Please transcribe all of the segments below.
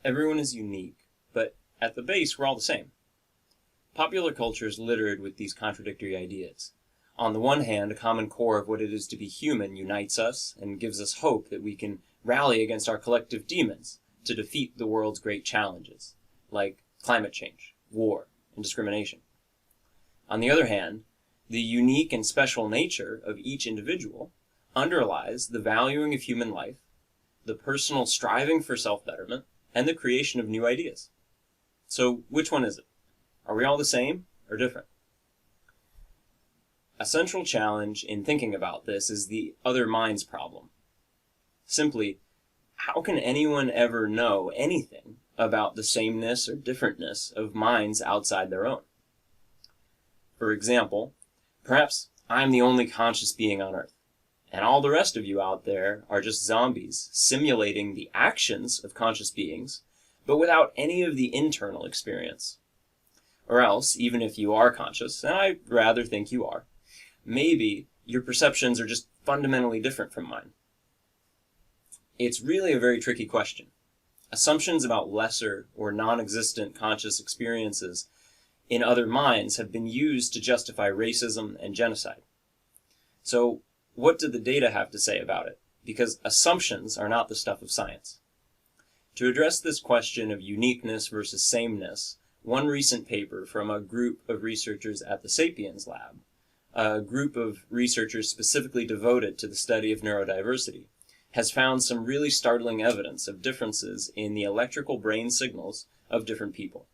Everyone is unique, but at the base, we're all the same. Popular culture is littered with these contradictory ideas. On the one hand, a common core of what it is to be human unites us and gives us hope that we can rally against our collective demons to defeat the world's great challenges, like climate change, war, and discrimination. On the other hand, the unique and special nature of each individual underlies the valuing of human life, the personal striving for self-betterment, and the creation of new ideas. So which one is it? Are we all the same or different? A central challenge in thinking about this is the other minds problem. Simply, how can anyone ever know anything about the sameness or differentness of minds outside their own? For example, perhaps I'm the only conscious being on Earth, and all the rest of you out there are just zombies simulating the actions of conscious beings, but without any of the internal experience. Or else, even if you are conscious, and I rather think you are, maybe your perceptions are just fundamentally different from mine. It's really a very tricky question. Assumptions about lesser or non-existent conscious experiences in other minds have been used to justify racism and genocide. So, what do the data have to say about it? Because assumptions are not the stuff of science. To address this question of uniqueness versus sameness, one recent paper from a group of researchers at the Sapiens Lab, a group of researchers specifically devoted to the study of neurodiversity, has found some really startling evidence of differences in the electrical brain signals of different people.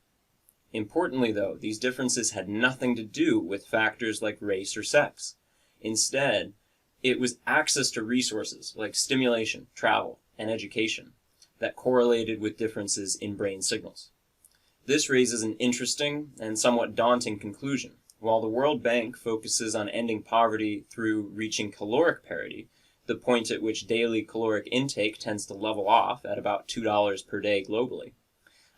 Importantly, though, these differences had nothing to do with factors like race or sex. Instead, it was access to resources like stimulation, travel, and education that correlated with differences in brain signals. This raises an interesting and somewhat daunting conclusion. While the World Bank focuses on ending poverty through reaching caloric parity, the point at which daily caloric intake tends to level off at about $2 per day globally,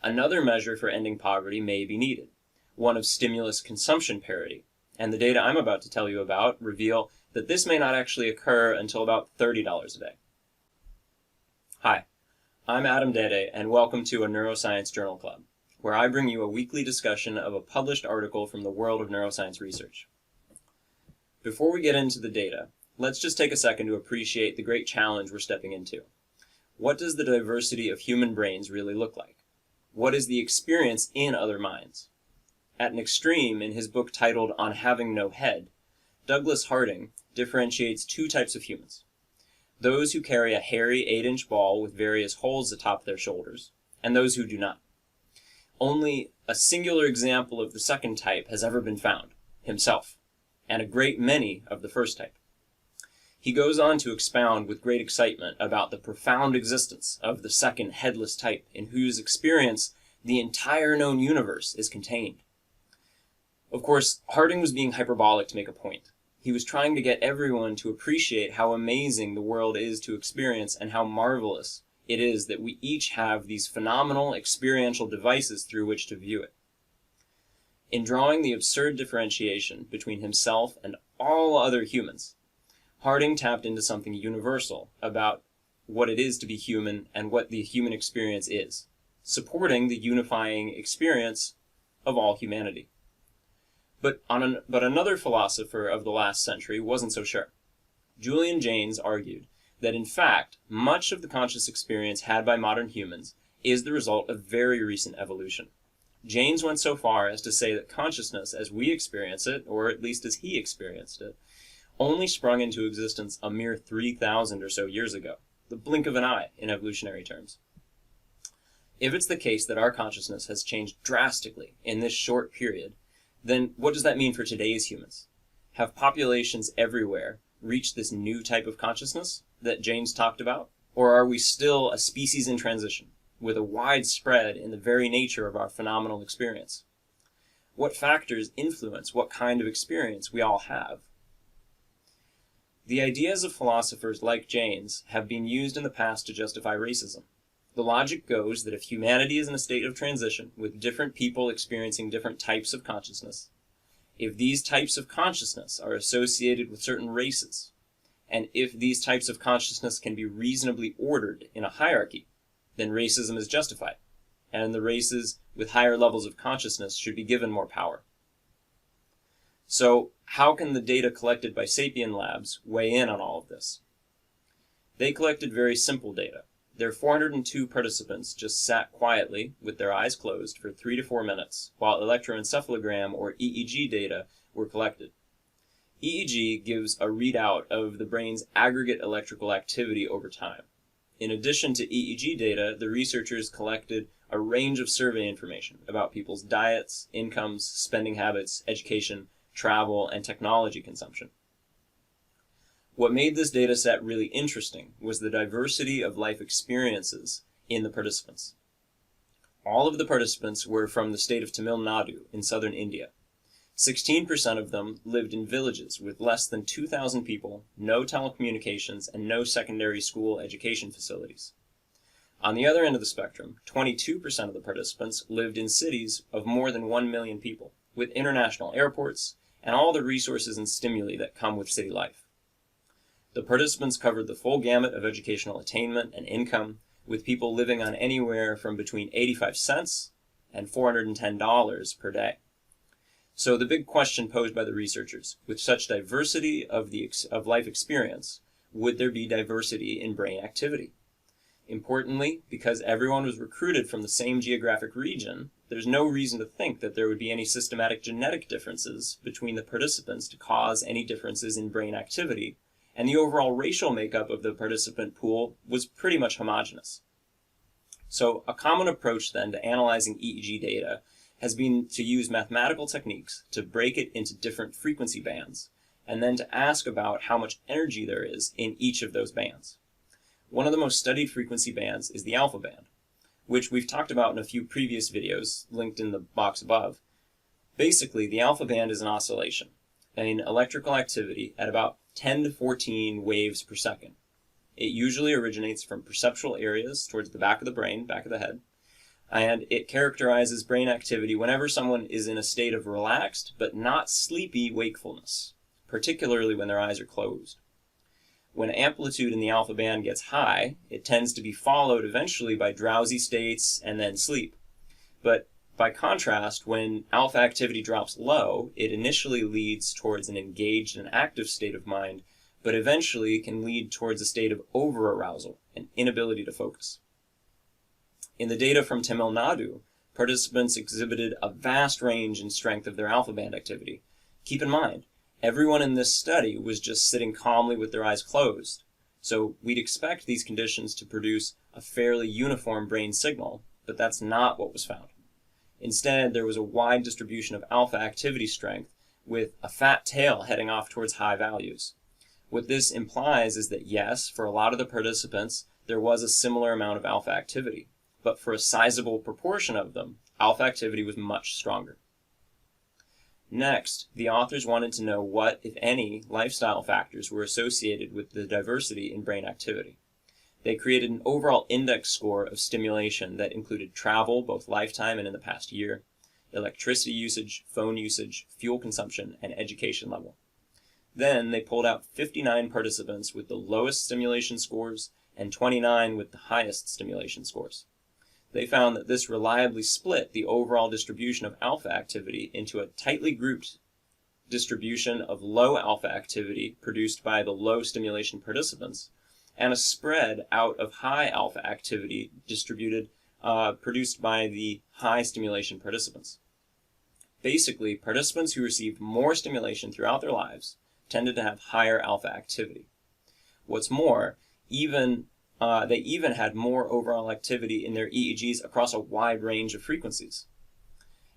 another measure for ending poverty may be needed, one of stimulus consumption parity, and the data I'm about to tell you about reveal that this may not actually occur until about $30 a day. Hi, I'm Adam Dede, and welcome to a Neuroscience Journal Club, where I bring you a weekly discussion of a published article from the world of neuroscience research. Before we get into the data, let's just take a second to appreciate the great challenge we're stepping into. What does the diversity of human brains really look like? What is the experience in other minds? At an extreme, in his book titled On Having No Head, Douglas Harding differentiates two types of humans. Those who carry a hairy 8-inch ball with various holes atop their shoulders, and those who do not. Only a singular example of the second type has ever been found, himself, and a great many of the first type. He goes on to expound with great excitement about the profound existence of the second headless type, in whose experience the entire known universe is contained. Of course, Harding was being hyperbolic to make a point. He was trying to get everyone to appreciate how amazing the world is to experience and how marvelous it is that we each have these phenomenal experiential devices through which to view it. In drawing the absurd differentiation between himself and all other humans, Harding tapped into something universal about what it is to be human and what the human experience is, supporting the unifying experience of all humanity. But another philosopher of the last century wasn't so sure. Julian Jaynes argued that in fact, much of the conscious experience had by modern humans is the result of very recent evolution. Jaynes went so far as to say that consciousness as we experience it, or at least as he experienced it, only sprung into existence a mere 3,000 or so years ago, the blink of an eye in evolutionary terms. If it's the case that our consciousness has changed drastically in this short period, then what does that mean for today's humans? Have populations everywhere reached this new type of consciousness that Jaynes talked about? Or are we still a species in transition, with a wide spread in the very nature of our phenomenal experience? What factors influence what kind of experience we all have? The ideas of philosophers like Jaynes have been used in the past to justify racism. The logic goes that if humanity is in a state of transition, with different people experiencing different types of consciousness, if these types of consciousness are associated with certain races, and if these types of consciousness can be reasonably ordered in a hierarchy, then racism is justified. and the races with higher levels of consciousness should be given more power. So, how can the data collected by Sapien Labs weigh in on all of this? They collected very simple data. Their 402 participants just sat quietly with their eyes closed for 3 to 4 minutes while electroencephalogram or EEG data were collected. EEG gives a readout of the brain's aggregate electrical activity over time. In addition to EEG data, the researchers collected a range of survey information about people's diets, incomes, spending habits, education, travel, and technology consumption. What made this data set really interesting was the diversity of life experiences in the participants. All of the participants were from the state of Tamil Nadu in southern India. 16% of them lived in villages with less than 2,000 people, no telecommunications, and no secondary school education facilities. On the other end of the spectrum, 22% of the participants lived in cities of more than 1 million people, with international airports and all the resources and stimuli that come with city life. The participants covered the full gamut of educational attainment and income, with people living on anywhere from between 85 cents and $410 per day. So the big question posed by the researchers, with such diversity of life experience, would there be diversity in brain activity? Importantly, because everyone was recruited from the same geographic region, there's no reason to think that there would be any systematic genetic differences between the participants to cause any differences in brain activity, and the overall racial makeup of the participant pool was pretty much homogeneous. So a common approach then to analyzing EEG data has been to use mathematical techniques to break it into different frequency bands, and then to ask about how much energy there is in each of those bands. One of the most studied frequency bands is the alpha band, which we've talked about in a few previous videos linked in the box above. Basically, the alpha band is an oscillation, an electrical activity at about 10 to 14 waves per second. It usually originates from perceptual areas towards the back of the brain, back of the head, and it characterizes brain activity whenever someone is in a state of relaxed but not sleepy wakefulness, particularly when their eyes are closed. When amplitude in the alpha band gets high, it tends to be followed eventually by drowsy states and then sleep. But by contrast, when alpha activity drops low, it initially leads towards an engaged and active state of mind, but eventually can lead towards a state of over-arousal and inability to focus. In the data from Tamil Nadu, participants exhibited a vast range in strength of their alpha band activity. Keep in mind, everyone in this study was just sitting calmly with their eyes closed, so we'd expect these conditions to produce a fairly uniform brain signal, but that's not what was found. Instead, there was a wide distribution of alpha activity strength, with a fat tail heading off towards high values. What this implies is that yes, for a lot of the participants, there was a similar amount of alpha activity, but for a sizable proportion of them, alpha activity was much stronger. Next, the authors wanted to know what, if any, lifestyle factors were associated with the diversity in brain activity. They created an overall index score of stimulation that included travel, both lifetime and in the past year, electricity usage, phone usage, fuel consumption, and education level. Then they pulled out 59 participants with the lowest stimulation scores and 29 with the highest stimulation scores. They found that this reliably split the overall distribution of alpha activity into a tightly grouped distribution of low alpha activity produced by the low stimulation participants, and a spread out of high alpha activity produced by the high stimulation participants. Basically, participants who received more stimulation throughout their lives tended to have higher alpha activity. What's more, they even had more overall activity in their EEGs across a wide range of frequencies.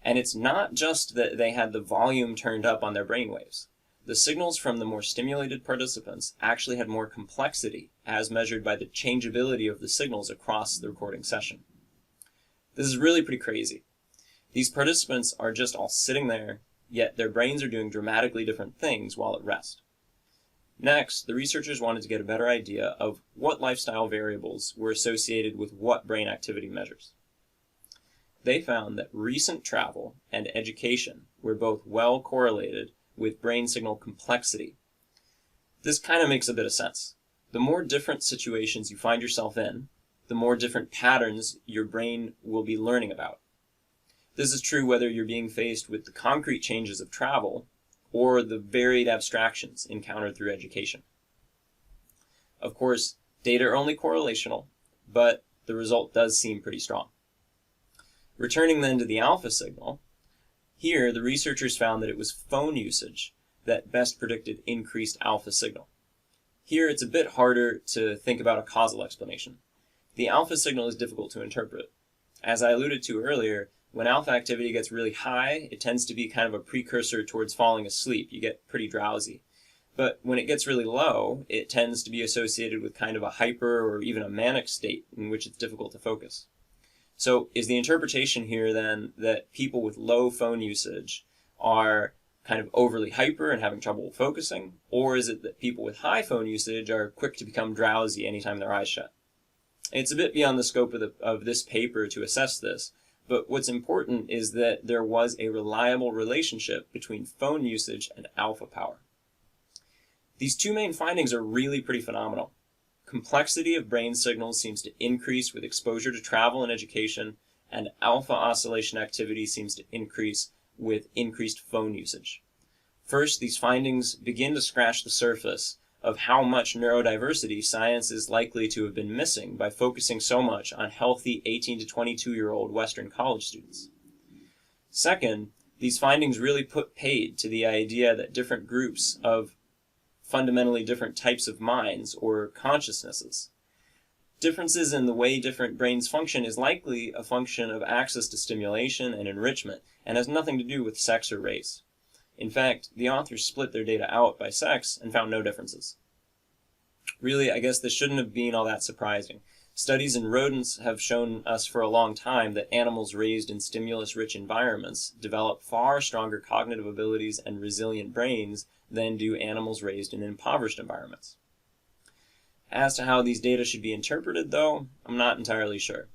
And it's not just that they had the volume turned up on their brainwaves. The signals from the more stimulated participants actually had more complexity as measured by the changeability of the signals across the recording session. This is really pretty crazy. These participants are just all sitting there, yet their brains are doing dramatically different things while at rest. Next, the researchers wanted to get a better idea of what lifestyle variables were associated with what brain activity measures. They found that recent travel and education were both well correlated with brain signal complexity. This kind of makes a bit of sense. The more different situations you find yourself in, the more different patterns your brain will be learning about. This is true whether you're being faced with the concrete changes of travel or the varied abstractions encountered through education. Of course, data are only correlational, but the result does seem pretty strong. Returning then to the alpha signal, here the researchers found that it was phone usage that best predicted increased alpha signal. Here it's a bit harder to think about a causal explanation. The alpha signal is difficult to interpret. As I alluded to earlier, when alpha activity gets really high, it tends to be kind of a precursor towards falling asleep. You get pretty drowsy. But when it gets really low, it tends to be associated with kind of a hyper or even a manic state in which it's difficult to focus. So is the interpretation here then that people with low phone usage are kind of overly hyper and having trouble focusing? Or is it that people with high phone usage are quick to become drowsy anytime their eyes shut? It's a bit beyond the scope of this paper to assess this, but what's important is that there was a reliable relationship between phone usage and alpha power. These two main findings are really pretty phenomenal. Complexity of brain signals seems to increase with exposure to travel and education, and alpha oscillation activity seems to increase with increased phone usage. First, these findings begin to scratch the surface of how much neurodiversity science is likely to have been missing by focusing so much on healthy 18 to 22-year-old Western college students. Second, these findings really put paid to the idea that different groups of fundamentally different types of minds or consciousnesses. Differences in the way different brains function is likely a function of access to stimulation and enrichment and has nothing to do with sex or race. In fact, the authors split their data out by sex and found no differences. Really, I guess this shouldn't have been all that surprising. Studies in rodents have shown us for a long time that animals raised in stimulus-rich environments develop far stronger cognitive abilities and resilient brains than do animals raised in impoverished environments. As to how these data should be interpreted, though, I'm not entirely sure.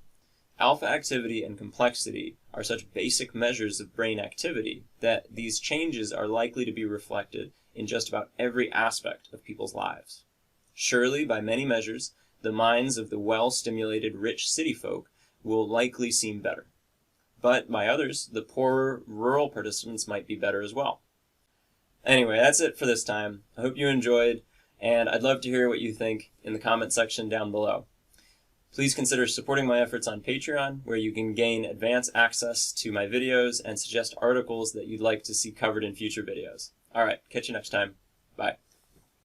Alpha activity and complexity are such basic measures of brain activity that these changes are likely to be reflected in just about every aspect of people's lives. Surely, by many measures, the minds of the well-stimulated rich city folk will likely seem better. But by others, the poorer rural participants might be better as well. Anyway, that's it for this time. I hope you enjoyed, and I'd love to hear what you think in the comment section down below. Please consider supporting my efforts on Patreon, where you can gain advanced access to my videos and suggest articles that you'd like to see covered in future videos. Alright, catch you next time. Bye.